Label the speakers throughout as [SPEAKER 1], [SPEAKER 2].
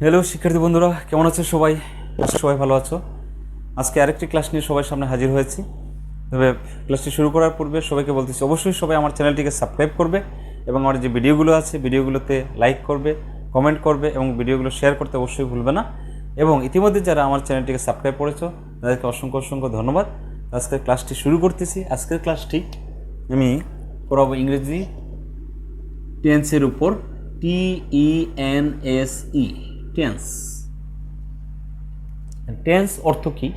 [SPEAKER 1] Hello শিক্ষার্থী বন্ধুরা, কেমন আছো সবাই? সবাই ভালো আছো? আজকে আরেকটি ক্লাস নিয়ে সবার সামনে হাজির হয়েছি। তবে ক্লাসটি শুরু করার পূর্বে সবাইকে বলতেছি, অবশ্যই সবাই আমার চ্যানেলটিকে সাবস্ক্রাইব করবে এবং আমার যে ভিডিওগুলো আছে ভিডিওগুলোতে লাইক করবে, কমেন্ট করবে এবং ভিডিওগুলো শেয়ার করতে অবশ্যই ভুলবে না। এবং ইতিমধ্যে যারা আমার চ্যানেলটিকে সাবস্ক্রাইব করেছো তাদেরকে অসংখ্য অসংখ্য ধন্যবাদ। আজকের ক্লাসটি শুরু করতেছি। আজকের ক্লাসটি আমি পড়াবো ইংরেজি টেন্সের উপর। TENSE, tense. টেন্স অর্থ কি?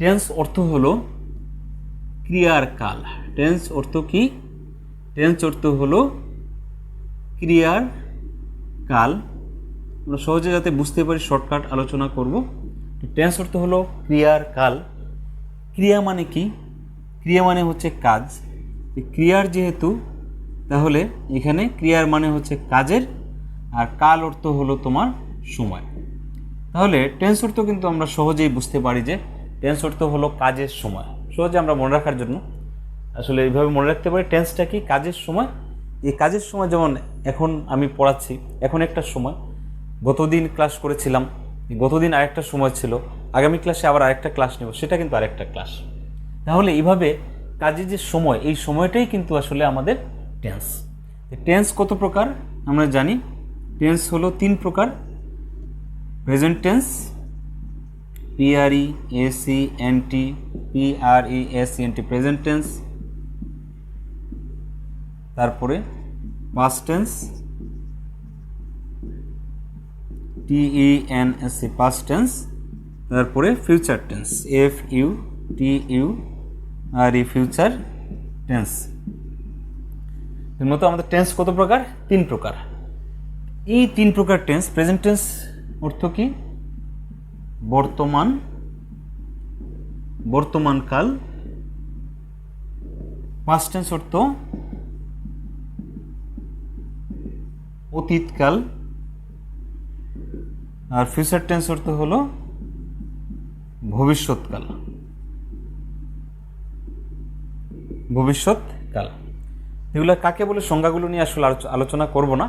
[SPEAKER 1] টেন্স অর্থ হলো ক্রিয়ার কাল। টেন্স অর্থ কি? টেন্স অর্থ হলো ক্রিয়ার কাল। আমরা সহজে যাতে বুঝতে পারি শর্টকাট আলোচনা করব। টেন্স অর্থ হলো ক্রিয়ার কাল। ক্রিয়া মানে কি? ক্রিয়া মানে হচ্ছে কাজ। ক্রিয়ার যেহেতু, তাহলে এখানে ক্রিয়ার মানে হচ্ছে কাজের, আর কাল অর্থ হলো তোমার সময়। তাহলে টেন্স অর্থ কিন্তু আমরা সহজেই বুঝতে পারি যে টেন্স অর্থ হলো কাজের সময়। সহজে আমরা মনে রাখার জন্য আসলে এইভাবে মনে রাখতে পারি টেন্সটা কি? কাজের সময়। এই কাজের সময় যেমন এখন আমি পড়াচ্ছি, এখন একটা সময়, গতদিন ক্লাস করেছিলাম, গতদিন আরেকটা সময় ছিল, আগামী ক্লাসে আবার আরেকটা ক্লাস নেব, সেটা কিন্তু আরেকটা ক্লাস। তাহলে এইভাবে কাজের যে সময়, এই সময়টাই কিন্তু আসলে আমাদের টেন্স। টেন্স কত প্রকার আমরা জানি? টেন্স হলো 3 প্রকার। Present tense, PRESENT, present tense. তারপরে past tense, TENS, past tense. তারপরে future tense, FUTURE, future tense. এর মতো আমাদের টেন্স কত প্রকার? 3 প্রকার। এই 3 প্রকার টেন্স, প্রেজেন্ট টেন্স অর্থ কি? বর্তমান, বর্তমানকাল। পাস্ট টেন্স অর্থ অতীতকাল। আর ফিউচার টেন্স অর্থ হলো ভবিষ্যৎকাল। ভবিষ্যৎকাল এগুলো কাকে বলে সংজ্ঞাগুলো নিয়ে আসলে আলোচনা করব না।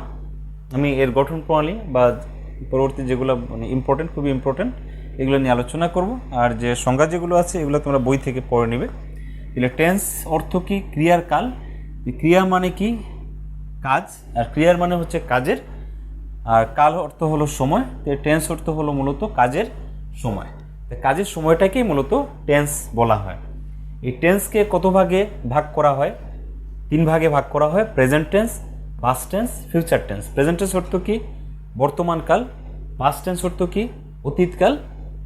[SPEAKER 1] আমি এর গঠন প্রণালী বা পরবর্তী যেগুলো মানে ইম্পর্টেন্ট, খুবই ইম্পর্টেন্ট, এগুলো নিয়ে আলোচনা করব। আর যে সংজ্ঞা যেগুলো আছে এগুলো তোমরা বই থেকে পড়ে নেবে। তাহলে টেন্স অর্থ কি? ক্রিয়ার কাল। ক্রিয়া মানে কি? কাজ। আর ক্রিয়ার মানে হচ্ছে কাজের, আর কাল অর্থ হলো সময়। টেন্স অর্থ হলো মূলত কাজের সময়। কাজের সময়টাকেই মূলত টেন্স বলা হয়। এই টেন্সকে কত ভাগে ভাগ করা হয়? 3 ভাগে ভাগ করা হয়। Present tense, past tense, future tense. Present tense অর্থ কি? বর্তমানকাল। পাস্ট টেন্স অর্থ কি? অতীতকাল।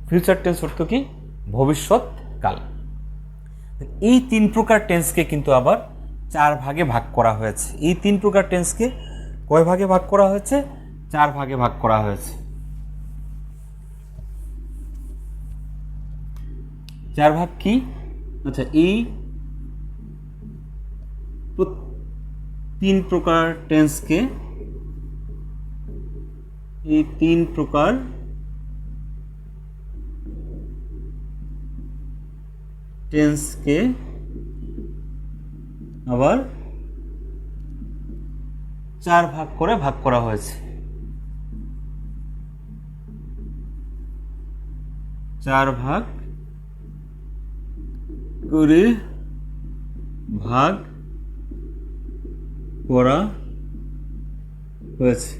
[SPEAKER 1] ফিউচার টেন্স অর্থ কি? ভবিষ্যৎকাল। এই 3 প্রকার টেন্সকে কিন্তু আবার 4 ভাগে ভাগ করা হয়েছে। এই 3 প্রকার টেন্সকে কয় ভাগে ভাগ করা হয়েছে? 4 ভাগে ভাগ করা হয়েছে। 4 ভাগ কি? আচ্ছা, এই 3 প্রকার টেন্সকে, এই 3 প্রকার টেন্সকে আবার 4 ভাগ করে ভাগ করা হয়েছে। 4 ভাগ করে ভাগ করা হয়েছে।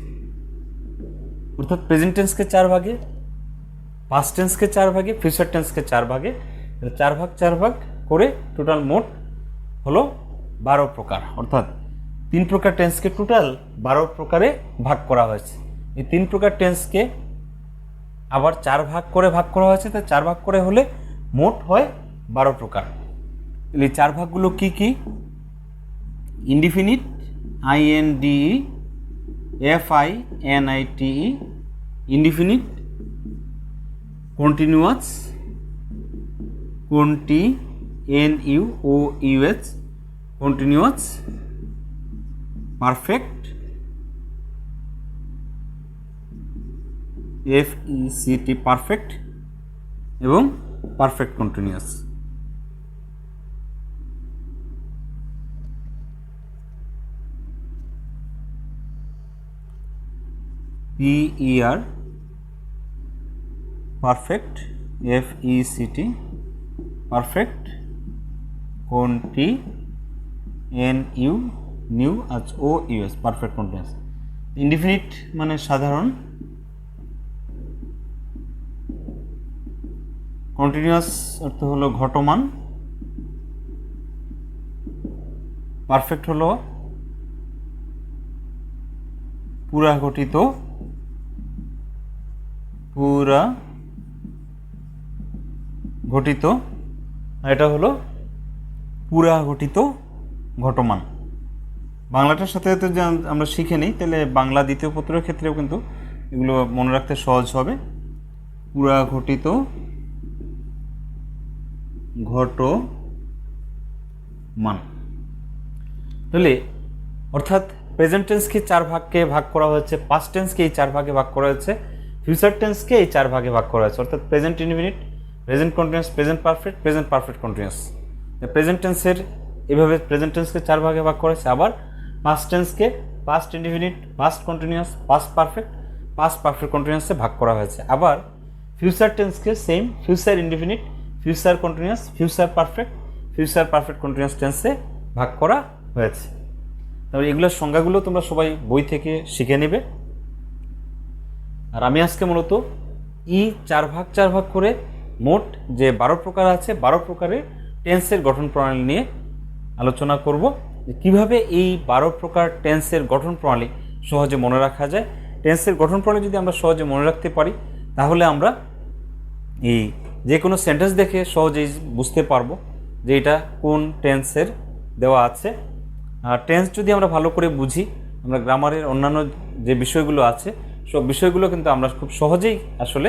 [SPEAKER 1] অর্থাৎ প্রেজেন্ট টেন্সকে 4 ভাগে, পাস্ট টেন্সকে 4 ভাগে, ফিউচার টেন্সকে 4 ভাগে, 4 ভাগ 4 ভাগ করে টোটাল মোট হলো 12 প্রকার। অর্থাৎ 3 প্রকার টেন্সকে টোটাল 12 প্রকারে ভাগ করা হয়েছে। এই 3 প্রকার টেন্সকে আবার 4 ভাগ করে ভাগ করা হয়েছে। তাই 4 ভাগ করে হলে মোট হয় 12 প্রকার। এই 4 ভাগগুলো কি কি? Indefinite, INDEFINITE, indefinite. Continuous, CONTINUOUS, continuous. Perfect, FECT, perfect, এবং perfect continuous. PER perfect, FECT, perfect, continue, new OUS, perfect continuous. Indefinite মানে সাধারণ, কন্টিনিউয়াস অর্থ হলো ঘটমান, পারফেক্ট হলো পুরা ঘটিত, আর এটা হলো পুরা ঘটিত ঘটমান। বাংলাটার সাথে সাথে যে আমরা শিখে নিই, তাহলে বাংলা দ্বিতীয় পত্রের ক্ষেত্রেও কিন্তু এগুলো মনে রাখতে সহজ হবে। পুরা ঘটিত ঘটমান। তাহলে অর্থাৎ প্রেজেন্ট টেন্সকে 4 ভাগে ভাগ করা হয়েছে, পাস্ট টেন্সকে এই 4 ভাগে ভাগ করা হয়েছে, ফিউচার টেন্সকে এই 4 ভাগে ভাগ করা হয়েছে, অর্থাৎ present indefinite, present continuous, present perfect, present perfect continuous. Present টেন্সের এভাবে প্রেজেন্ট টেন্সকে 4 ভাগে ভাগ করা হয়েছে। আবার পাস্ট টেন্সকে past indefinite, past continuous, past perfect, past perfect কন্টিনিউয়াসে ভাগ করা হয়েছে। আবার ফিউচার টেন্সকে same, future indefinite, future continuous, future perfect, future perfect continuous টেন্সে ভাগ করা হয়েছে। তাহলে এগুলোর সংজ্ঞাগুলো তোমরা সবাই বই থেকে শিখে নেবে। আর আমি আজকে মূলত 4 ভাগ করে মোট যে 12 প্রকার আছে, 12 প্রকারের টেন্সের গঠন প্রণালী নিয়ে আলোচনা করব, যে কীভাবে এই 12 প্রকার টেন্সের গঠন প্রণালী সহজে মনে রাখা যায়। টেন্সের গঠন প্রণালী যদি আমরা সহজে মনে রাখতে পারি, তাহলে আমরা এই যে কোনো সেন্টেন্স দেখে সহজেই বুঝতে পারবো যে এটা কোন টেন্সের দেওয়া আছে। আর টেন্স যদি আমরা ভালো করে বুঝি, আমরা গ্রামারের অন্যান্য যে বিষয়গুলো আছে সব বিষয়গুলো কিন্তু আমরা খুব সহজেই আসলে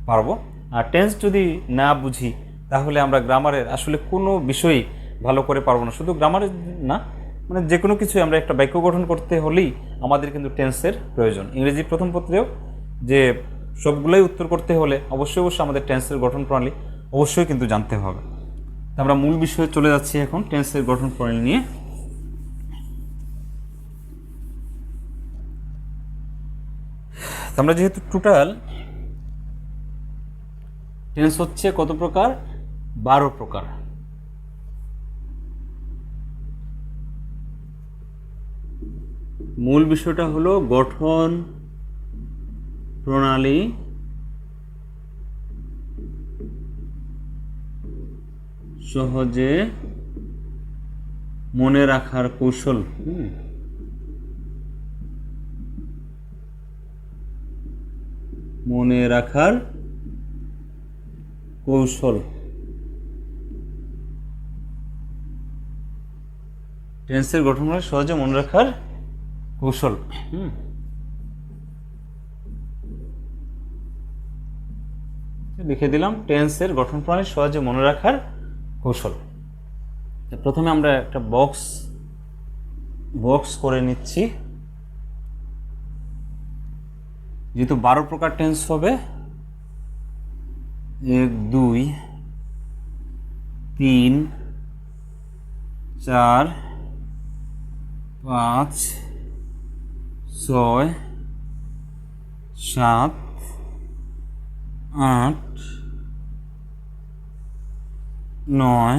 [SPEAKER 1] পারবো। আর টেন্স যদি না বুঝি, তাহলে আমরা গ্রামারের আসলে কোনো বিষয়ই ভালো করে পারবো না। শুধু গ্রামারের না, মানে যে কোনো কিছু আমরা একটা বাক্য গঠন করতে হলেই আমাদের কিন্তু টেন্সের প্রয়োজন। ইংরেজি প্রথম পত্রেও যে সবগুলোই উত্তর করতে হলে অবশ্যই আমাদের টেন্সের গঠন প্রণালী অবশ্যই কিন্তু জানতে হবে। তো আমরা মূল বিষয়ে চলে যাচ্ছি এখন টেন্সের গঠন প্রণালী নিয়ে। আমরা যেহেতু টোটাল টেন্স হচ্ছে কত প্রকার? 12 প্রকার। মূল বিষয়টা হলো গঠন প্রণালী সহজে মনে রাখার কৌশল। মনে রাখার কৌশল। টেন্সের গঠন প্রণালী সহজে মনে রাখার কৌশল। লিখে দিলাম টেন্সের গঠন প্রণালী সহজে মনে রাখার কৌশল। প্রথমে আমরা একটা বক্স করে নিচ্ছি। যেহেতু 12 প্রকার টেন্স হবে, 1 2 3 4 5 6 7 8 9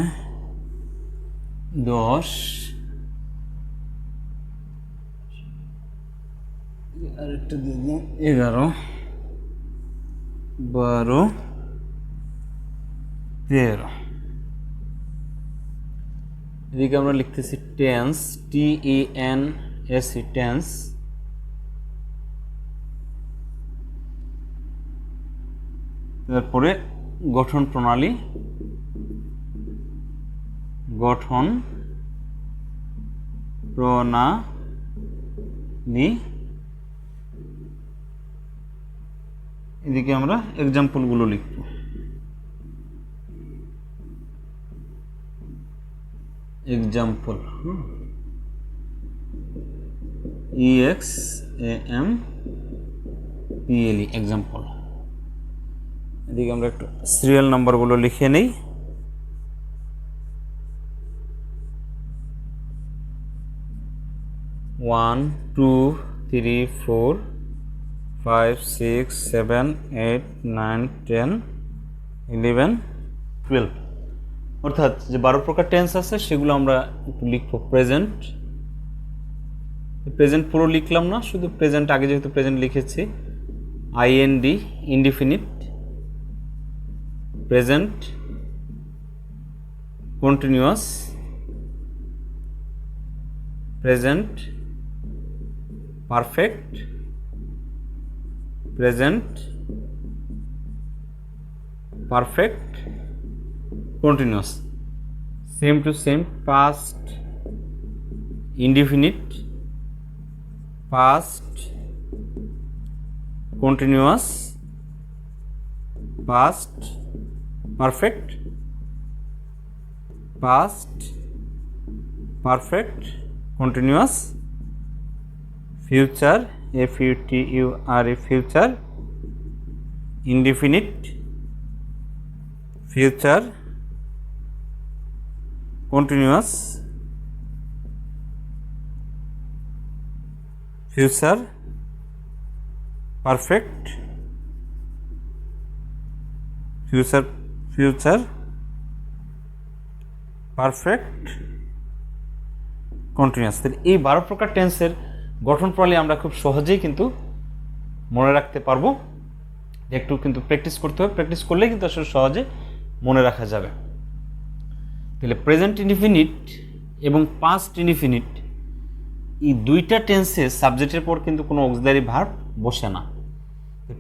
[SPEAKER 1] 10 আরেকটা দিয়ে দিন 11 12 13। এদিকে আমরা লিখতেছি টেন্স, TENS, টেন্স। তারপরে গঠন প্রণালী, গঠন প্রণালী। এদিকে আমরা এক্সাম্পলগুলো লিখব। Example, EXAMPLE, example. এদিকে আমরা একটু সিরিয়াল নাম্বারগুলো লিখে নেই। ওয়ান 2 3 4 5 6 7 8 9 10 11 12 অর্থাৎ যে 12 প্রকার টেন্স আছে সেগুলো আমরা একটু লিখব। প্রেজেন্ট, প্রেজেন্ট পুরো লিখলাম না, শুধু প্রেজেন্ট আগে যেহেতু প্রেজেন্ট লিখেছি। IND indefinite, present continuous, present perfect, present perfect continuous, same to same past indefinite, past continuous, past perfect, past perfect continuous, future FUTURE future, indefinite, future continuous, future perfect, future perfect continuous. এই 12 প্রকার টেন্সের গঠন প্রণালী আমরা খুব সহজেই কিন্তু মনে রাখতে পারবো। একটু কিন্তু প্র্যাকটিস করতে হবে, প্র্যাকটিস করলে কিন্তু আসলে সহজে মনে রাখা যাবে। তাহলে প্রেজেন্ট ইনডিফিনিট এবং পাস্ট ইনডিফিনিট এই দুইটা টেন্সে সাবজেক্টের পর কিন্তু কোনো অক্সিলারি ভার্ব বসে না।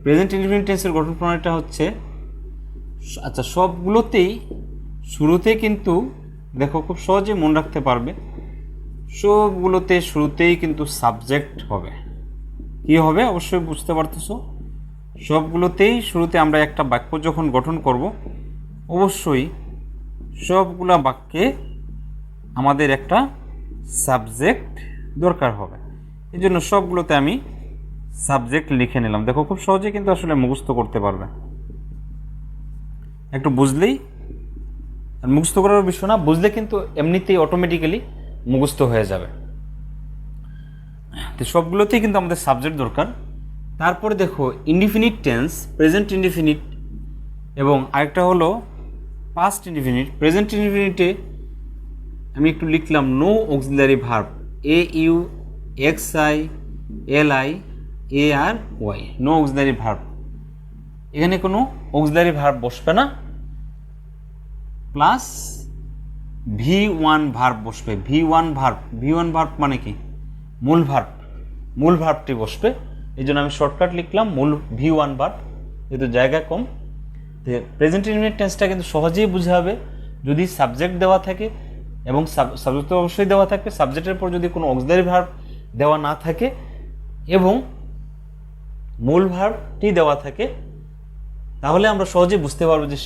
[SPEAKER 1] প্রেজেন্ট ইনডিফিনিট টেন্সের গঠন প্রণালীটা হচ্ছে, আচ্ছা সবগুলোতেই শুরুতে কিন্তু দেখো খুব সহজে মনে রাখতে পারবে, সবগুলোতে শুরুতেই কিন্তু সাবজেক্ট হবে। কি হবে অবশ্যই বুঝতে পারতেছো, সবগুলোতেই শুরুতে আমরা একটা বাক্য যখন গঠন করব অবশ্যই সবগুলা বাক্যে আমাদের একটা সাবজেক্ট দরকার হবে। এই জন্য সবগুলোতে আমি সাবজেক্ট লিখে নিলাম। দেখো খুব সহজে কিন্তু আসলে মুখস্থ করতে পারবে, একটু বুঝলেই। আর মুখস্থ করার বিষয় না, বুঝলে কিন্তু এমনিতেই অটোমেটিক্যালি মুখস্থ হয়ে যাবে। তো সবগুলোতেই কিন্তু আমাদের সাবজেক্ট দরকার। তারপরে দেখো ইনডিফিনিট টেন্স, প্রেজেন্ট ইনডিফিনিট এবং আরেকটা হলো পাস্ট ইনডিফিনিট। প্রেজেন্ট ইনডিফিনিটে আমি একটু লিখলাম no auxiliary verb, AUXILIARY, no auxiliary verb. এখানে কোনো অক্সিলারি ভার্ব বসবে না, প্লাস V1 ভার্ব বসবে। V1 ভার্ব মানে কি? মূল ভার্ব, মূল ভার্বটি বসবে। এই জন্য আমি শর্টকাট লিখলাম মূল V1 ভার্ব, যেহেতু জায়গা কম। তো প্রেজেন্ট ইনডিফিনিট টেন্সটা কিন্তু সহজেই বোঝা হবে যদি সাবজেক্ট দেওয়া থাকে, এবং সাবজেক্ট অবশ্যই দেওয়া থাকবে। সাবজেক্টের পর যদি কোনো অক্সিলারি ভার্ব দেওয়া না থাকে এবং মূল ভার্বটি দেওয়া থাকে, তাহলে আমরা সহজেই বুঝতে পারবো যে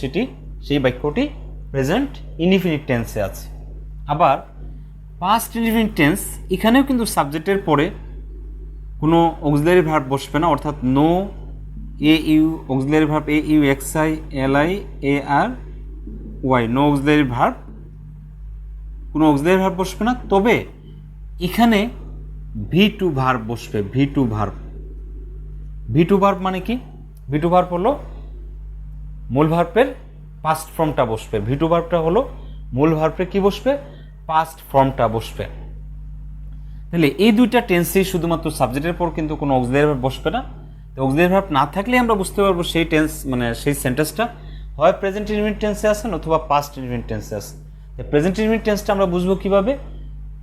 [SPEAKER 1] সেই বাক্যটি প্রেজেন্ট ইনডিফিনিট টেন্সে আছে। আবার পাস্ট ইনডিফিনিট টেন্স, এখানেও কিন্তু সাবজেক্টের পরে কোনো অক্সিলারি ভার্ব বসবে না, অর্থাৎ no auxiliary verb AUXILIARY, no auxiliary verb, কোনো অক্সিলারি ভার্ব বসবে না। তবে এখানে V2 ভার্ব বসবে। V2 ভার্ব মানে কি? V2 ভার্ব হলো মূল ভার্বের পাস্ট ফর্মটা বসবে। V2 ভার্বটা হলো মূল ভার্বের কি বসবে? পাস্ট ফর্মটা বসবে। তাহলে এই দুইটা টেন্সেই শুধুমাত্র সাবজেক্টের পর কিন্তু কোনো অক্সিলারি ভার্ব বসবে না। তো অক্সিলারি ভার্ব না থাকলে আমরা বুঝতে পারবো সেই টেন্স মানে সেই সেন্টেন্সটা হয় প্রেজেন্ট ইনডিফিনিট টেন্সে আছেন অথবা পাস্ট ইনডিফিনিট টেন্সে আছে। প্রেজেন্ট ইনডিফিনিট টেন্সটা আমরা বুঝবো কিভাবে?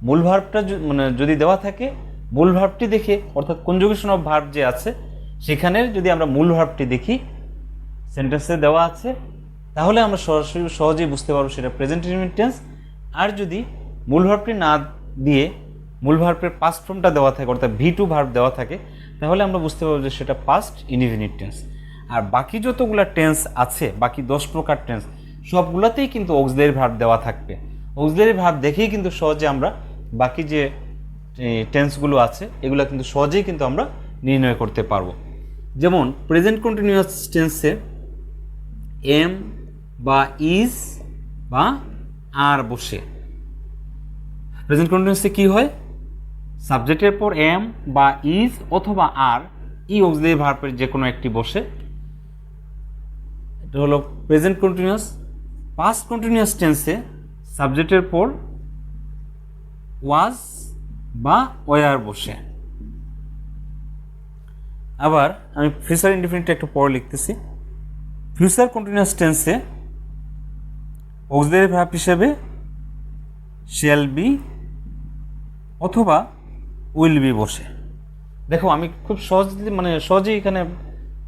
[SPEAKER 1] মূল ভার্বটা মানে যদি দেওয়া থাকে, মূল ভার্বটি দেখে, অর্থাৎ কনজুগেশন অফ ভার্ব যে আছে সেখানে যদি আমরা মূল ভার্বটি দেখি সেন্টেন্সে দেওয়া আছে, তাহলে আমরা সরাসরি সহজেই বুঝতে পারবো সেটা প্রেজেন্ট ইনডিফিনিট টেন্স। আর যদি মূল ভার্বটি না দিয়ে মূল ভার্বের পাস্ট ফর্মটা দেওয়া থাকে, অর্থাৎ V2 ভার্ব দেওয়া থাকে, তাহলে আমরা বুঝতে পারবো যে সেটা পাস্ট ইনডিফিনিট টেন্স। আর বাকি যতগুলো টেন্স আছে, বাকি 10 প্রকার টেন্স, সবগুলোতেই কিন্তু অক্সিলারি ভার্ব দেওয়া থাকবে। অক্সিলারি ভার্ব দেখেই কিন্তু সহজে আমরা বাকি যে টেন্সগুলো আছে এগুলো কিন্তু সহজেই কিন্তু আমরা নির্ণয় করতে পারবো। যেমন প্রেজেন্ট কন্টিনিউয়াস টেন্সে এম বা ইজ বা আর বসে। প্রেজেন্ট কন্টিনিউয়াসে কি হয়? সাবজেক্টের পর এম বা ইজ অথবা আর এই অক্সিলারি ভার্বের যে কোনো একটি বসে। এটা হলো প্রেজেন্ট কন্টিনিউয়াস। পাস্ট কন্টিনিউয়াস টেন্সে সাবজেক্টের পর ওয়াজ বা ওয়ার বসে। আবার আমি ফিউচার ইনডিফিনিটটা একটু পরে লিখতেছি। ফিউচার কন্টিনিউয়াস টেন্সে অক্সিলারি ভার্ব হিসেবে শ্যাল বি অথবা উইল বি বসে। দেখো আমি খুব সহজেই এখানে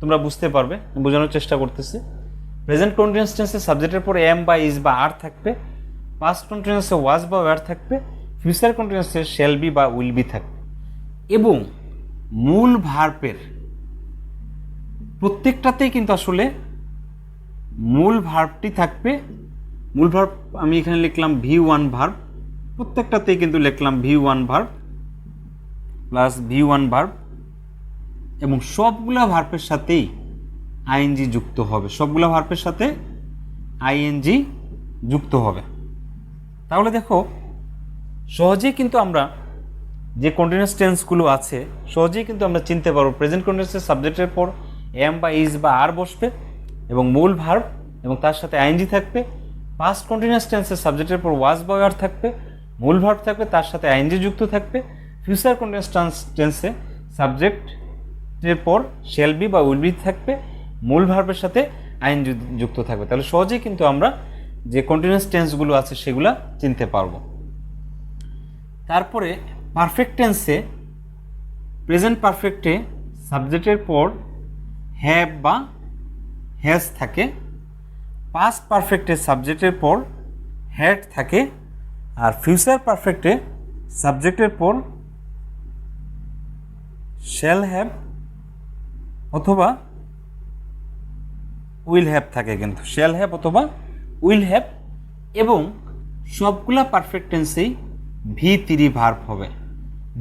[SPEAKER 1] তোমরা বুঝতে পারবে, বোঝানোর চেষ্টা করতেছি। প্রেজেন্ট কন্টিনিউয়াস টেন্সে সাবজেক্টের পরে এম বা ইজ বা আর থাকবে, পাস্ট কন্টিনিউয়াসে ওয়াজ বা ওয়্যার থাকবে, ফিউচার কন্টিনিউয়াসে শ্যাল বি বা উইল বি থাকবে। এবং মূল ভার্বের প্রত্যেকটাতেই কিন্তু আসলে মূল ভার্বটি থাকবে। মূল ভার্ব আমি এখানে লিখলাম V1 ভার্ব, প্রত্যেকটাতেই কিন্তু লিখলাম V1 verb plus V1 verb, এবং সবগুলা ভার্বের সাথেই আইএনজি যুক্ত হবে। সবগুলা ভার্বের সাথে আইএনজি যুক্ত হবে। তাহলে দেখো সহজেই কিন্তু আমরা যে কন্টিনিউয়াস টেন্সগুলো আছে সহজেই কিন্তু আমরা চিনতে পারবো। প্রেজেন্ট কন্টিনিউয়াসের সাবজেক্টের পর এম বা ইজ বা আর বসবে এবং মূল ভার্ব এবং তার সাথে আইএনজি থাকবে। পাস্ট কন্টিনিউয়াস টেন্সের সাবজেক্টের পর ওয়াজ বা ওয়্যার থাকবে, মূল ভার্ব থাকবে, তার সাথে আইএনজি যুক্ত থাকবে। ফিউচার কন্টিনিউয়াস টেন্সে সাবজেক্টের পর শ্যাল বি বা উইল বি থাকবে, মূল ভার্বের সাথে আইএনজি যুক্ত থাকবে। তাহলে সহজেই কিন্তু আমরা যে কন্টিনিউয়াস টেন্সগুলো আছে সেগুলো চিনতে পারবো। তারপরে পারফেক্ট টেন্সে প্রেজেন্ট পারফেক্টে সাবজেক্টের পর হ্যাভ বা হ্যাজ থাকে, পাস্ট পারফেক্টে সাবজেক্টের পর হ্যাড থাকে, আর ফিউচার পারফেক্টে সাবজেক্টের পর শ্যাল হ্যাভ অথবা উইল হ্যাভ থাকে। কিন্তু শ্যাল হ্যাভ অথবা উইল হ্যাভ, এবং সবগুলা পারফেক্ট টেন্সেই V3 ভার্ব হবে।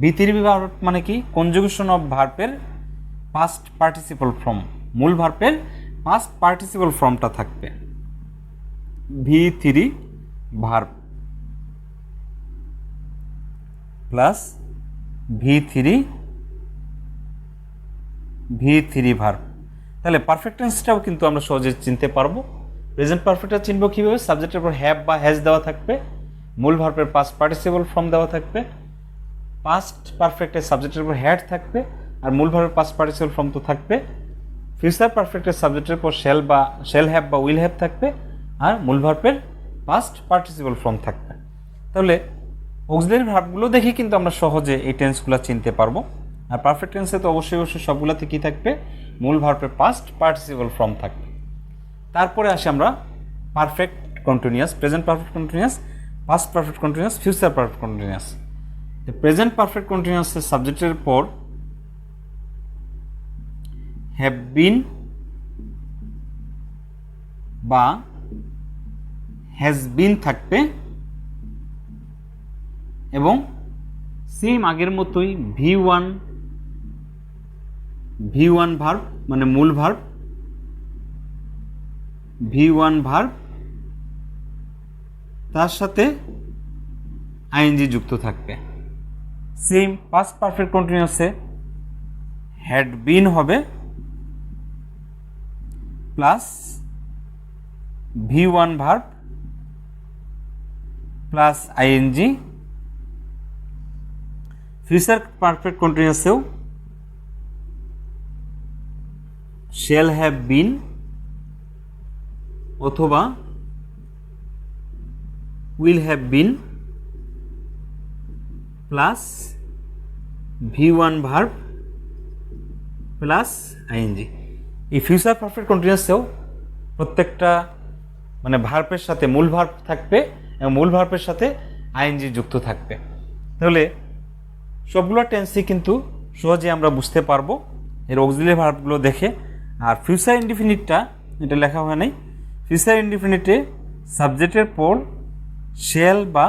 [SPEAKER 1] V3 ভার্ব মানে কি? কনজুগেশন অফ ভার্বের পাস্ট পার্টিসিপল ফর্ম, মূল ভার্বের পাস্ট পার্টিসিপল ফর্মটা থাকবে V3 verb plus V3 verb. তাহলে পারফেক্ট টেন্সটাও কিন্তু আমরা সহজে চিনতে পারবো। প্রেজেন্ট পারফেক্টটা চিনবো কীভাবে? সাবজেক্টের পর হ্যাভ বা হ্যাজ দেওয়া থাকবে, মূল ভার্বের পাস্ট পার্টিসিপল ফর্ম দেওয়া থাকবে, পাস্ট পারফেক্টের সাবজেক্টের পর হ্যাড থাকবে আর মূল ভার্বের পাস্ট পার্টিসিপল ফর্ম তো থাকবে। ফিউচার পারফেক্টের সাবজেক্টের পর শ্যাল হ্যাভ বা উইল হ্যাভ থাকবে আর মূল ভার্বের পাস্ট পার্টিসিপল ফর্ম থাকবে। তাহলে অক্সিলারি ভার্বগুলো দেখে কিন্তু আমরা সহজে এই টেন্সগুলো চিনতে পারবো। আর পারফেক্ট টেন্সে তো অবশ্যই সবগুলোতে কী থাকবে? মূল ভার্বের পাস্ট পার্টিসিপল ফর্ম থাকবে। তারপরে আসি আমরা perfect continuous, present perfect continuous, past perfect continuous, future perfect continuous. Present perfect কন্টিনিউয়াসের সাবজেক্টের পর হ্যাভ বিন বা হ্যাজ বিন থাকবে এবং সেম আগের মতোই V1 ভার্ব মানে মূল ভার্ব, V1 ভার্ব তার সাথে আইএনজি যুক্ত থাকবে। সেম পাস্ট পারফেক্ট কন্টিনিউয়াসে হ্যাড বিন হবে plus V1 verb plus ING. Future perfect কন্টিনিউয়াসেও শ্যাল হ্যাভ বিন অথবা will have been plus V1 verb plus ING. এই ফিউচার পারফেক্ট কন্টিনিউয়াসেও প্রত্যেকটা মানে ভার্বের সাথে মূল ভার্ব থাকবে এবং মূল ভার্বের সাথে আইএনজি যুক্ত থাকবে। তাহলে সবগুলো টেন্সই কিন্তু সহজে আমরা বুঝতে পারবো এর অক্সিলারি ভার্বগুলো দেখে। আর ফিউচার ইনডিফিনিটটা এটা লেখা হয় নাই। ফিউচার ইনডিফিনিটে সাবজেক্টের পর শ্যাল বা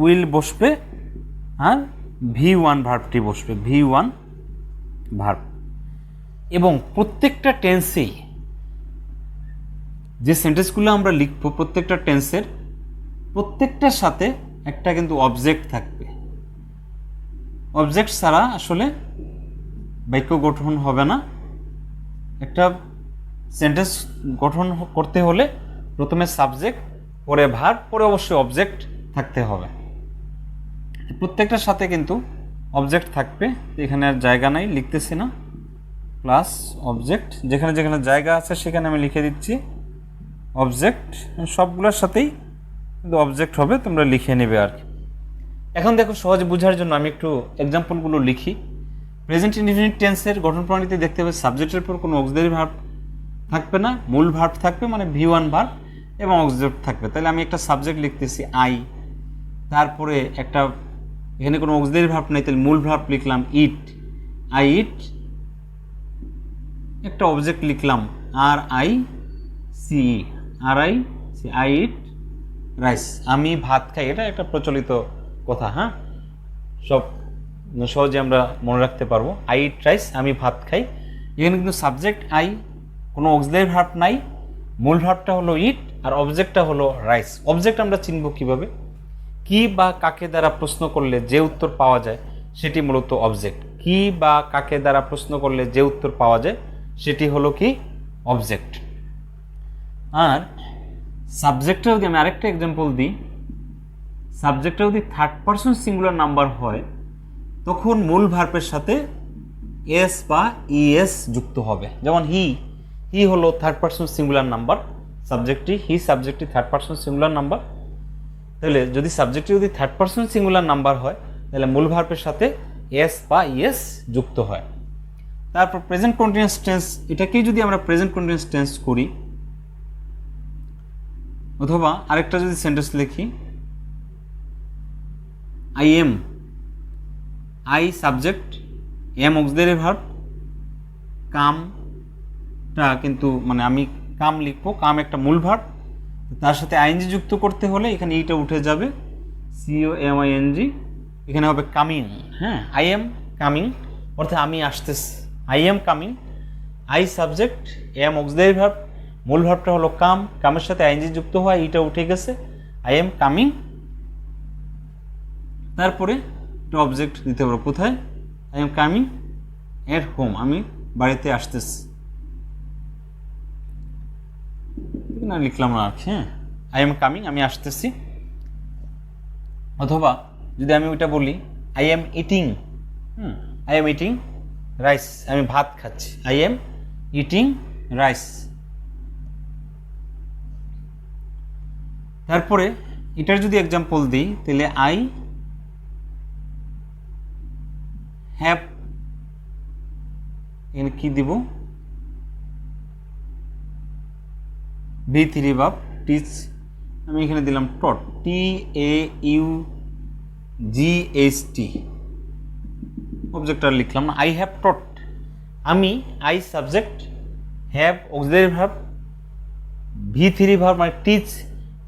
[SPEAKER 1] উইল বসবে আর V1 ভার্বটি বসবে, V1 ভার্ব। এবং প্রত্যেকটা টেন্সেই যে সেন্টেন্সগুলো আমরা লিখবো প্রত্যেকটা টেন্সের প্রত্যেকটার সাথে একটা কিন্তু অবজেক্ট থাকবে। অবজেক্ট ছাড়া আসলে বাক্য গঠন হবে না। একটা সেন্টেন্স গঠন করতে হলে প্রথমে সাবজেক্ট, পরে ভার্ব, পরে অবশ্যই অবজেক্ট থাকতে হবে। প্রত্যেকটার সাথে কিন্তু অবজেক্ট থাকবে। এখানে আর জায়গা নাই, লিখতেছি না, প্লাস অবজেক্ট, যেখানে যেখানে জায়গা আছে সেখানে আমি লিখে দিচ্ছি অবজেক্ট। সবগুলোর সাথেই কিন্তু অবজেক্ট হবে, তোমরা লিখে নেবে আর কি। এখন দেখো, সহজে বোঝার জন্য আমি একটু এক্সাম্পলগুলো লিখি। প্রেজেন্ট ইনডিফিনিট টেন্সের গঠন প্রণালীতে দেখতে হবে সাবজেক্টের পর কোনো অক্সিলারি ভার্ব থাকবে না, মূল ভার্ব থাকবে, মানে V1 ভার্ব এবং অবজেক্ট থাকবে। তাহলে আমি একটা সাবজেক্ট লিখতেছি আই, তারপরে একটা এখানে কোনো অক্সিলারি ভার্ব নেই, তাহলে মূল ভার্ব লিখলাম ইট, আই ইট। একটা অবজেক্ট লিখলাম RICE, আই ইট রাইস, আমি ভাত খাই। এটা একটা প্রচলিত কথা, হ্যাঁ, সব সহজে আমরা মনে রাখতে পারবো। আই ইট রাইস, আমি ভাত খাই। এখানে কিন্তু সাবজেক্ট আই, কোনো অক্সিলারি ভার্ব নাই, মূল ভার্বটা হলো ইট আর অবজেক্টটা হলো রাইস। অবজেক্ট আমরা চিনব কিভাবে? কি বা কাকে দ্বারা প্রশ্ন করলে যে উত্তর পাওয়া যায় সেটি মূলত অবজেক্ট। কি বা কাকে দ্বারা প্রশ্ন করলে যে উত্তর পাওয়া যায় সেটি হলো কি? অবজেক্ট। আর সাবজেক্টটা যদি আমি আরেকটা এক্সাম্পল দিই, সাবজেক্টটা যদি থার্ড পারসন সিঙ্গুলার নাম্বার হয় তখন মূল ভার্বের সাথে এস বা ইএস যুক্ত হবে। যেমন হি হলো থার্ড পারসন সিঙ্গুলার নাম্বার, সাবজেক্টটি হি, সাবজেক্টটি থার্ড পারসন সিঙ্গুলার নাম্বার। তাহলে যদি সাবজেক্টটি যদি থার্ড পারসন সিঙ্গুলার নাম্বার হয় তাহলে মূল ভার্বের সাথে এস বা ইএস যুক্ত হয়। তারপর প্রেজেন্ট কন্টিনিউয়াস টেন্স, এটাকেই যদি আমরা প্রেজেন্ট কন্টিনিউয়াস টেন্স করি, অথবা আরেকটা যদি সেন্টেন্স লিখি, I am, I subject, am auxiliary verb, কামটা কিন্তু মানে আমি কাম লিখবো, কাম একটা মূল ভার্ব, তার সাথে আইএনজি যুক্ত করতে হলে এখানে ইটা উঠে যাবে, COMING, এখানে হবে কামিং। হ্যাঁ, আই এম কামিং অর্থাৎ আমি আসতেছি, I am coming. I subject, am auxiliary verb, মূল ভার্বটা হলো কাম, কামের সাথে আইএনজি যুক্ত হয়, ইটা উঠে গেছে, আই এম কামিং। তারপরে একটা অবজেক্ট দিতে পারো, কোথায়? I am coming at home, আমি বাড়িতে আসতেছি, না লিখলাম না আর কি। হ্যাঁ, আই এম কামিং, আমি আসতেছি। অথবা যদি আমি ওইটা বলি, I am eating, I am eating rice, আমি ভাত খাচ্ছি, আই এম ইটিং রাইস। তারপরে এটার যদি এক্সাম্পল দিই তাহলে আই হ্যাভ, এখানে কি দিব? V3 ভার্ব টিচ, আমি এখানে দিলাম টট, TAUGHT, অবজেক্টটা লিখলাম না, আই হ্যাভ টট, আমি, I subject, have auxiliary verb, V3 verb মানে টিচ,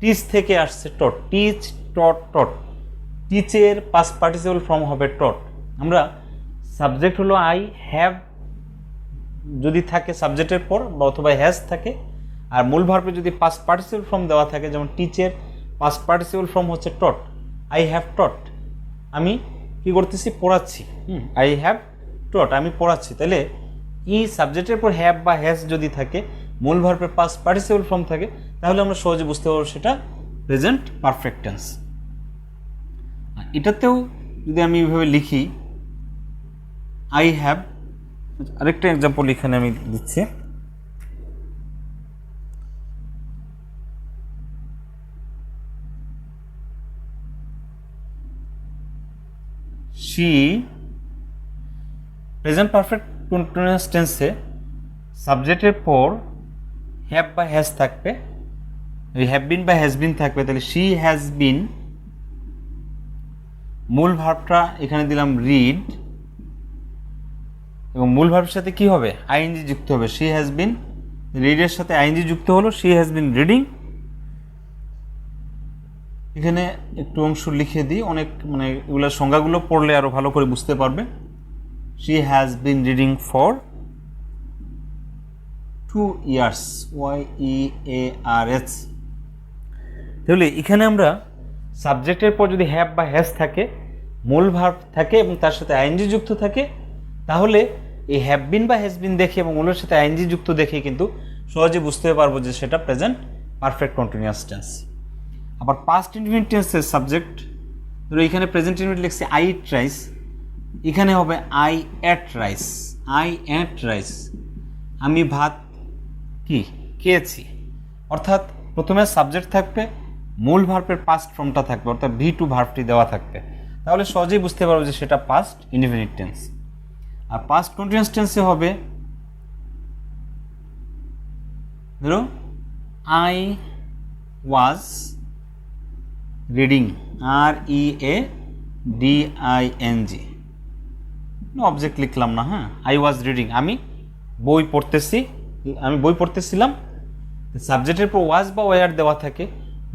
[SPEAKER 1] টিচ থেকে আসছে টট, টিচ, টট, টট। টিচের পাস্ট পার্টিসিপল ফর্ম হবে টট। আমরা সাবজেক্ট হলো আই, হ্যাভ যদি থাকে সাবজেক্টের পর বা অথবা হ্যাজ থাকে, আর মূল ভার্বে যদি পাস্ট পার্টিসিপল ফর্ম দেওয়া থাকে, যেমন টিচের পাস্ট পার্টিসিপল ফর্ম হচ্ছে টট, আই হ্যাভ টট, আমি কি করতেছি? পড়াচ্ছি। আই হ্যাভ টট, আমি পড়াচ্ছি। তাহলে ই সাবজেক্টের পর হ্যাভ বা হ্যাজ যদি থাকে, মূল ভার্বের পাস্ট পার্টিসিপল ফর্ম থাকে, তাহলে আমরা সহজে বুঝতে পারবো সেটা প্রেজেন্ট পারফেক্ট টেন্স। এটাতেও যদি আমি এইভাবে লিখি, আই হ্যাভ, আরেকটা এক্সাম্পল এখানে আমি দিচ্ছি, she, প্রেজেন্ট পারফেক্ট কন্টিনিউয়াস টেন্সে সাবজেক্টের পর হ্যাভ বা হ্যাজ থাকবে, হ্যাভ বিন বা হ্যাজ বিন থাকবে। তাহলে she has been, মূল ভার্বটা এখানে দিলাম রিড, এবং মূল ভার্বের সাথে কি হবে? আইএনজি যুক্ত হবে, she has been, রিডের সাথে আইএনজি যুক্ত হলো, she has been reading। এখানে একটু অংশ লিখে দিই, অনেক মানে এগুলোর সংজ্ঞাগুলো পড়লে আরো ভালো করে বুঝতে পারবে। she has been reading for 2 years, YEARS। তাহলে এখানে আমরা সাবজেক্টের পর যদি হ্যাভ বা হ্যাজ থাকে, মূল ভার্ব থাকে এবং তার সাথে আইএনজি যুক্ত থাকে, তাহলে এই হ্যাভ বিন বা হ্যাজ বিন দেখে এবং মূলের সাথে আইএনজি যুক্ত দেখে কিন্তু সহজে বুঝতে পারবো যে সেটা প্রেজেন্ট পারফেক্ট কন্টিনিউয়াস টেন্স। আবার পাস্ট ইনডিফিনিট টেন্সের সাবজেক্ট, ধরো এখানে প্রেজেন্ট ইনডিফিনিট লিখছি আই ইট রাইস, এখানে হবে I ate rice, I ate rice, আমি ভাত কি খেয়েছি। অর্থাৎ প্রথমে সাবজেক্ট থাকবে, মূল ভার্বের পাস্ট ফর্মটা থাকবে, অর্থাৎ ভি টু ভার্বটি দেওয়া থাকবে, তাহলে সহজেই বুঝতে পারবো যে সেটা পাস্ট ইনডিফিনিট টেন্স। আর পাস্ট কন্টিনিউয়াস টেন্সে হবে, ধরো I was reading, R E A D I N G, object লিখলাম না, হ্যাঁ, আই ওয়াজ রিডিং, আমি বই পড়তেছিলাম। সাবজেক্টের পর ওয়াজ বা ওয়ার দেওয়া থাকে,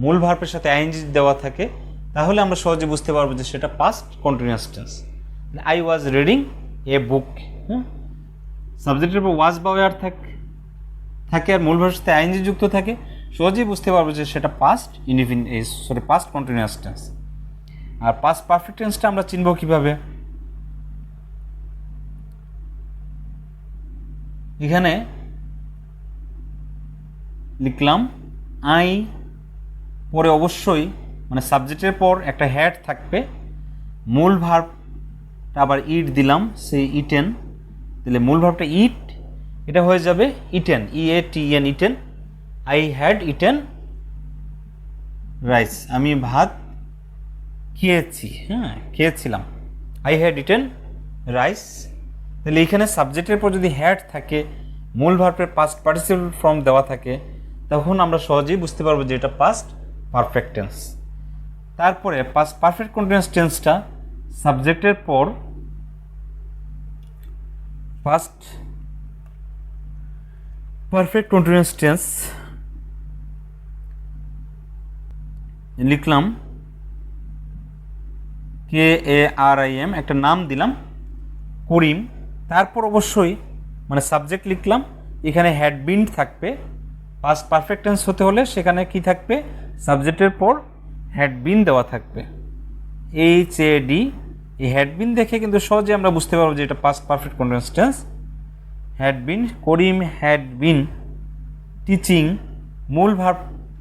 [SPEAKER 1] মূল ভার্বের সাথে আইএনজি দেওয়া থাকে, তাহলে আমরা সহজে বুঝতে পারবো যে সেটা past continuous tense. I was reading a book, হ্যাঁ, সাবজেক্টের পর ওয়াজ বা ওয়ার থাকে আর মূল ভার্বের সাথে আইএনজি যুক্ত থাকে, সহজেই বুঝতে পারবো যে সেটা পাস্ট পাস্ট কন্টিনিউয়াস টেন্স। আর পাস্ট পারফেক্ট টেন্সটা আমরা চিনব কিভাবে? এখানে লিখলাম আই, পরে অবশ্যই মানে সাবজেক্টের পর একটা হ্যাড থাকবে, মূল ভার্বটা আবার ইট দিলাম, সেই ইটেন, তাহলে মূল ভার্বটা ইট, এটা হয়ে যাবে eaten, E A T E N, eaten. I had eaten rice, আমি ভাত খেয়েছি, হ্যাঁ খেয়েছিলাম, আই হ্যাড ইটেন রাইস। তাহলে এখানে সাবজেক্টের পর যদি হ্যাড থাকে, মূল ভার্বের পাস্ট পার্টিসিপল ফর্ম দেওয়া থাকে, তখন আমরা সহজেই বুঝতে পারবো যে এটা পাস্ট পারফেক্ট টেন্স। তারপরে পাস্ট পারফেক্ট কন্টিনিউয়াস টেন্সটা সাবজেক্টের পর পাস্ট পারফেক্ট কন্টিনিউয়াস টেন্স লিখলাম KARIM, একটা নাম দিলাম করিম, তারপর অবশ্যই মানে সাবজেক্ট লিখলাম, এখানে হ্যাড বিন থাকবে। পাস্ট পারফেক্ট টেন্স হতে হলে সেখানে কি থাকবে? সাবজেক্টের পর হ্যাড বিন দেওয়া থাকবে, HAD। এই হ্যাড বিন দেখে কিন্তু সহজে আমরা বুঝতে পারবো যে এটা past perfect continuous tense. Had been, Karim had been teaching, মূল ভার্ব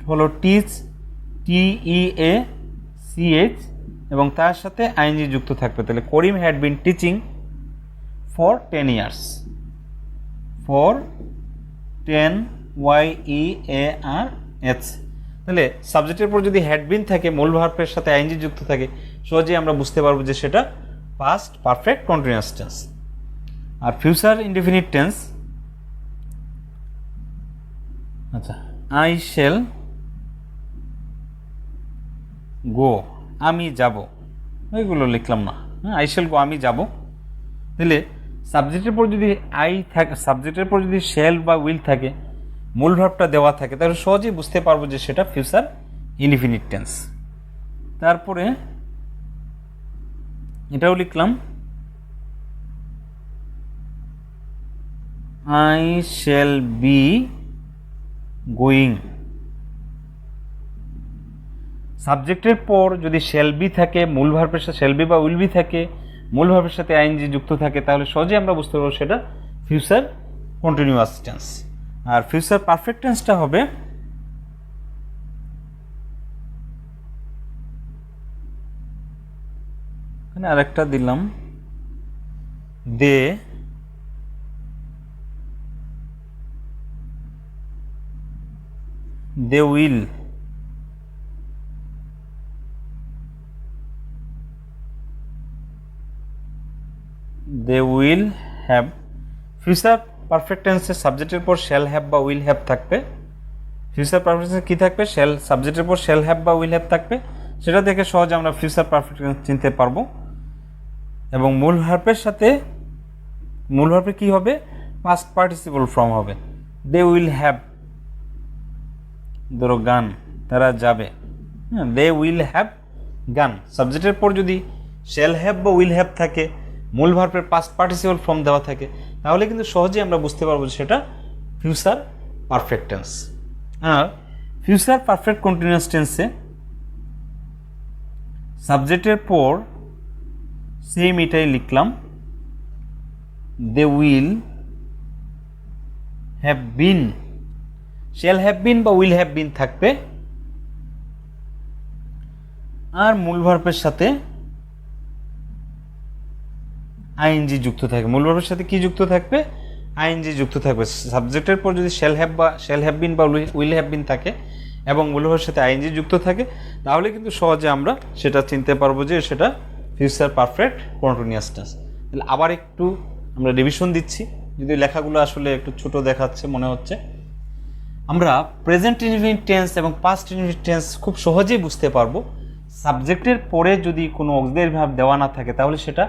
[SPEAKER 1] হলো টিচ, TEACH, এবং তার সাথে আইএনজি যুক্ত থাকবে, তাহলে Karim had been teaching for 10 years, for 10 YEARS। তাহলে সাবজেক্টের পর যদি হ্যাড বিন থাকে, মূল ভার্বের সাথে আইএনজি যুক্ত থাকে, সহজেই আমরা বুঝতে পারবো যে সেটা পাস্ট পারফেক্ট কন্টিনিউয়াস টেন্স। আর ফিউচার ইনডিফিনিট টেন্স, আচ্ছা, আই শ্যাল গো, আমি যাব, এইগুলো লিখলাম না, হ্যাঁ, আই শ্যাল গো, আমি যাব। তাহলে সাবজেক্টের পর যদি আই থাকে, সাবজেক্টের পর যদি শ্যাল বা উইল থাকে, মূল ভার্বটা দেওয়া থাকে, তাহলে সহজেই বুঝতে পারবো যে সেটা ফিউচার ইনডিফিনিট টেন্স। তারপরে এটাও লিখলাম, আই শ্যাল বি গোয়িং। সাবজেক্টের পর যদি শ্যাল বি থাকে, মূল ভার্বের সাথে শ্যাল বি বা উইল বি থাকে, মূল ভার্বের সাথে আইএনজি যুক্ত থাকে, তাহলে সহজেই আমরা বুঝতে পারবো সেটা ফিউচার কন্টিনিউয়াস টেন্স। আর ফিউচার পারফেক্ট টেন্সটা হবে, এখানে আরেকটা দিলাম, they will have. Future perfect টেন্সে সাবজেক্টের পর শ্যাল হ্যাভ বা উইল হ্যাভ থাকবে। ফিউচার পারফেক্ট টেন্সে কী থাকবে? সাবজেক্টের পর শ্যাল হ্যাভ বা উইল হ্যাভ থাকবে, সেটা দেখে সহজে আমরা ফিউচার পারফেক্ট টেন্স চিনতে পারবো। এবং মূল ভার্বের কী হবে? পাস্ট পার্টিসিপল ফর্ম হবে, দে উইল হ্যাভ, ধরো গান, তারা যাবে, হ্যাঁ, দে উইল হ্যাভ গান। সাবজেক্টের পর যদি শ্যাল হ্যাভ বা উইল হ্যাভ থাকে, মূল ভার্বের পাস্ট পার্টিসিপল ফর্ম দেওয়া থাকে, তাহলে কিন্তু সহজেই আমরা বুঝতে পারবো যে সেটা ফিউচার পারফেক্ট টেন্স। আর ফিউচার পারফেক্ট কন্টিনিউয়াস টেন্সে সাবজেক্টের পর সেম এটাই লিখলাম, they will have been, shall have been বা উইল হ্যাভ বিন থাকবে, আর মূল ভার্বের সাথে আইএনজি যুক্ত থাকবে। মূল ভার্বের সাথে কি যুক্ত থাকবে? আইএনজি যুক্ত থাকবে। সাবজেক্টের পর যদি শ্যাল হ্যাভ বিন বা উইল হ্যাভ বিন থাকে এবং মূল ভার্বের সাথে আইএনজি যুক্ত থাকে, তাহলে কিন্তু সহজে আমরা সেটা চিনতে পারবো যে সেটা ফিউচার পারফেক্ট কন্টিনিউয়াস টেন্স। তাহলে আবার একটু আমরা রিভিশন দিচ্ছি, যদি লেখাগুলো আসলে একটু ছোট দেখাচ্ছে মনে হচ্ছে। আমরা প্রেজেন্ট ইনডিফিনিট টেন্স এবং পাস্ট ইনডিফিনিট টেন্স খুব সহজেই বুঝতে পারবো। সাবজেক্টের পরে যদি কোনো অক্সিলারি ভার্ব দেওয়া না থাকে তাহলে সেটা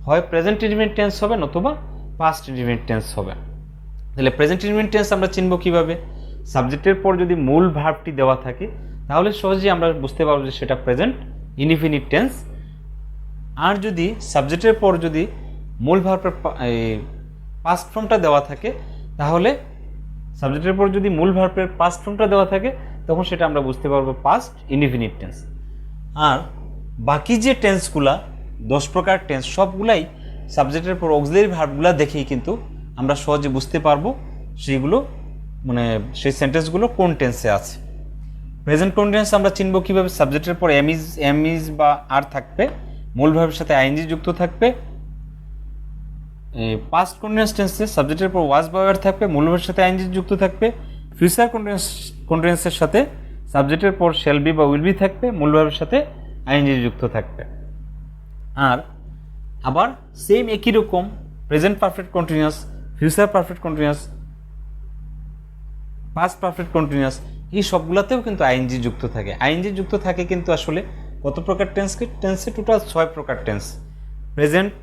[SPEAKER 1] হয় প্রেজেন্ট ইনডিফিনিট টেন্স হবে নতুবা পাস্ট ইনডিফিনিট টেন্স হবে। তাহলে প্রেজেন্ট ইনডিফিনিট টেন্স আমরা চিনব কিভাবে? সাবজেক্টের পর যদি মূল ভার্বটি দেওয়া থাকে তাহলে সহজেই আমরা বুঝতে পারবো যে সেটা প্রেজেন্ট ইনডিফিনিট টেন্স। আর যদি সাবজেক্টের পর যদি মূল ভার্বের পাস্ট ফর্মটা দেওয়া থাকে তাহলে সাবজেক্টের পর যদি মূল ভার্বের পাস্ট ফর্মটা দেওয়া থাকে তখন সেটা আমরা বুঝতে পারবো পাস্ট ইনডিফিনিট টেন্স। আর বাকি যে টেন্সগুলা 10 প্রকার টেন্স সবগুলাই সাবজেক্টের পর অক্সিলারি ভার্বগুলা দেখেই কিন্তু আমরা সহজে বুঝতে পারবো সেইগুলো মানে সেই সেন্টেন্সগুলো কোন টেন্সে আছে। প্রেজেন্ট কন্টিনিউয়াস আমরা চিনব কিভাবে? সাবজেক্টের পর এম ইজ বা আর থাকবে, মূল ভার্বের সাথে আইএনজি যুক্ত থাকবে। পাস্ট কন্টিনিউয়াস টেন্সে সাবজেক্টের পর ওয়াজ বা ওয়্যার থাকবে, মূল ভার্বের সাথে আইএনজি যুক্ত থাকবে। ফিউচার কন্টিনিউয়াসের সাথে সাবজেক্টের পর শ্যাল বি বা উইল বি থাকবে, মূল ভার্বের সাথে আইএনজি যুক্ত থাকবে। আর আবার সেম একই রকম present perfect continuous, future perfect continuous, past perfect continuous, এই সবগুলোতেও কিন্তু আইএনজি যুক্ত থাকে। আইএনজি যুক্ত থাকে কিন্তু আসলে কত প্রকার টেন্সে টোটাল 6 প্রকার tense. Present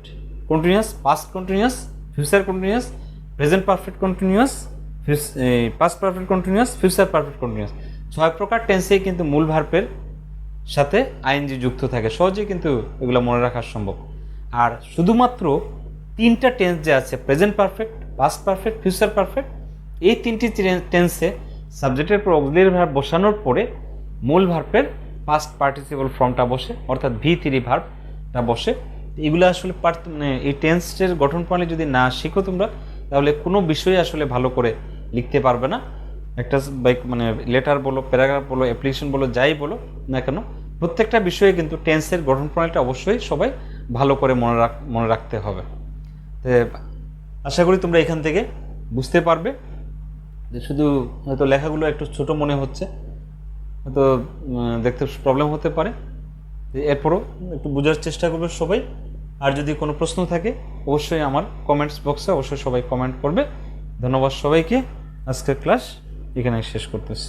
[SPEAKER 1] continuous, past continuous, future continuous, present perfect continuous, past perfect continuous, future perfect continuous, 6 প্রকার টেন্সেই কিন্তু মূল ভার্বের সাথে আইএনজি যুক্ত থাকে। সহজেই কিন্তু এগুলো মনে রাখা সম্ভব। আর শুধুমাত্র 3টা টেন্স যে আছে, present perfect, past perfect, future perfect, এই 3টি টেন্সে সাবজেক্টের পর অক্সিলারি ভার্ব বসানোর পরে মূল ভার্বের পাস্ট পার্টিসিপল ফর্মটা বসে, অর্থাৎ V3 ভার্বটা বসে। এগুলো আসলে মানে এই টেন্সের গঠন প্রণালী যদি না শিখো তোমরা তাহলে কোনো বিষয়ে আসলে ভালো করে লিখতে পারবে না। একটা মানে লেটার বলো, প্যারাগ্রাফ বলো, অ্যাপ্লিকেশন বলো, যাই বলো না কেন, প্রত্যেকটা বিষয়ে কিন্তু টেন্সের গঠন প্রণালীটা অবশ্যই সবাই ভালো করে মনে রাখতে হবে। তো আশা করি তোমরা এখান থেকে বুঝতে পারবে যে শুধু হয়তো লেখাগুলো একটু ছোট মনে হচ্ছে, হয়তো দেখতে প্রবলেম হতে পারে, এরপরও একটু বোঝার চেষ্টা করবে সবাই। আর যদি কোনো প্রশ্ন থাকে অবশ্যই আমার কমেন্টস বক্সে অবশ্যই সবাই কমেন্ট করবে। ধন্যবাদ সবাইকে। আজকের ক্লাস এখানে শেষ করতেছি।